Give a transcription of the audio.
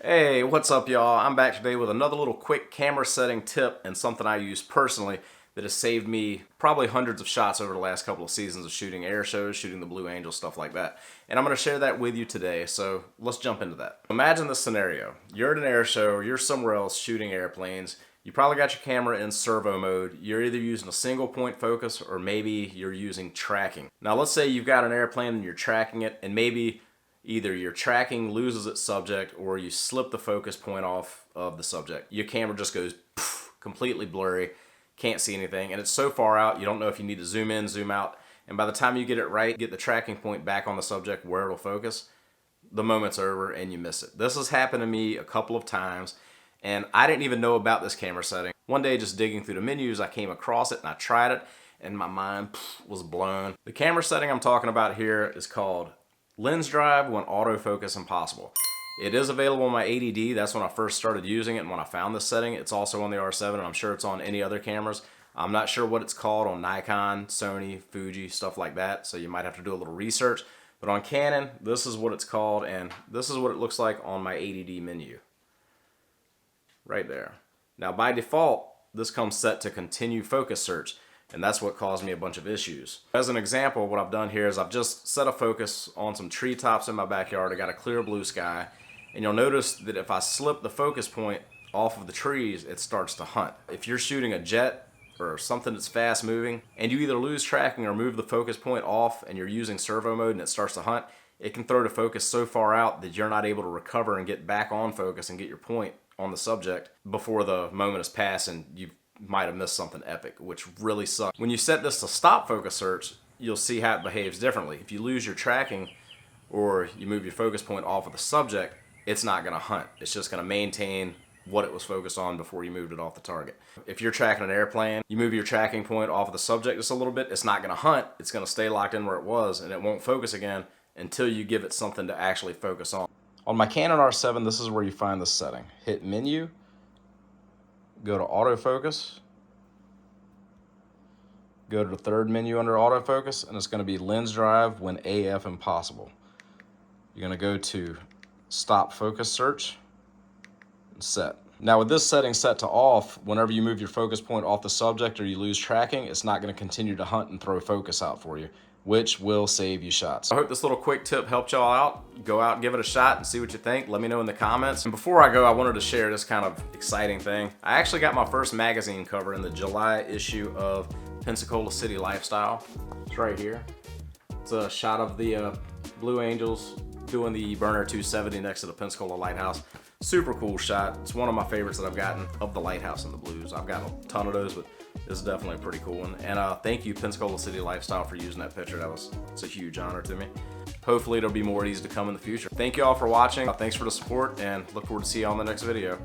Hey, what's up y'all? I'm back today with another little quick camera setting tip and something I use personally that has saved me probably hundreds of shots over the last couple of seasons of shooting air shows, shooting the Blue Angels, stuff like that. And I'm going to share that with you today, so let's jump into that. Imagine this scenario. You're at an air show, or you're somewhere else shooting airplanes. You probably got your camera in servo mode. You're either using a single point focus or maybe you're using tracking. Now let's say you've got an airplane and you're tracking it, and maybe either your tracking loses its subject or you slip the focus point off of the subject. Your camera just goes poof, completely blurry, can't see anything, and it's so far out you don't know if you need to zoom in, zoom out, and by the time you get it right, get the tracking point back on the subject where it'll focus, the moment's over and you miss it. This has happened to me a couple of times, and I didn't even know about this camera setting. One day just digging through the menus, I came across it and I tried it, and my mind was blown. The camera setting I'm talking about here is called Lens Drive when Autofocus Impossible. It is available on my 80D. That's when I first started using it and when I found this setting. It's also on the R7 and I'm sure it's on any other cameras. I'm not sure what it's called on Nikon, Sony, Fuji, stuff like that, so you might have to do a little research. But on Canon, this is what it's called, and this is what it looks like on my 80D menu. Right there. Now by default, this comes set to continue focus search, and that's what caused me a bunch of issues. As an example, what I've done here is I've just set a focus on some treetops in my backyard. I got a clear blue sky, and you'll notice that if I slip the focus point off of the trees, it starts to hunt. If you're shooting a jet or something that's fast moving, and you either lose tracking or move the focus point off and you're using servo mode and it starts to hunt, it can throw the focus so far out that you're not able to recover and get back on focus and get your point on the subject before the moment has passed and you might have missed something epic, which really sucks. When you set this to stop focus search, you'll see how it behaves differently. If you lose your tracking or you move your focus point off of the subject, it's not going to hunt. It's just going to maintain what it was focused on before you moved it off the target. If you're tracking an airplane, you move your tracking point off of the subject just a little bit, it's not going to hunt. It's going to stay locked in where it was, and it won't focus again until you give it something to actually focus on. On my Canon R7, this is where you find this setting. Hit Menu, go to Autofocus, go to the third menu under Autofocus, and it's going to be Lens Drive when AF Impossible. You're going to go to Stop Focus Search and Set. Now with this setting set to off, whenever you move your focus point off the subject or you lose tracking, it's not going to continue to hunt and throw focus out for you, which will save you shots. I hope this little quick tip helped y'all out. Go out and give it a shot and see what you think. Let me know in the comments. And before I go, I wanted to share this kind of exciting thing. I actually got my first magazine cover in the July issue of Pensacola City Lifestyle. It's right here. It's a shot of the Blue Angels doing the burner 270 next to the Pensacola Lighthouse. Super cool shot. It's one of my favorites that I've gotten of the lighthouse and the blues. I've got a ton of those, but this is definitely a pretty cool one. And thank you, Pensacola City Lifestyle, for using that picture. It's a huge honor to me. Hopefully there'll be more of these to come in the future. Thank you all for watching. Thanks for the support, and look forward to seeing you on the next video.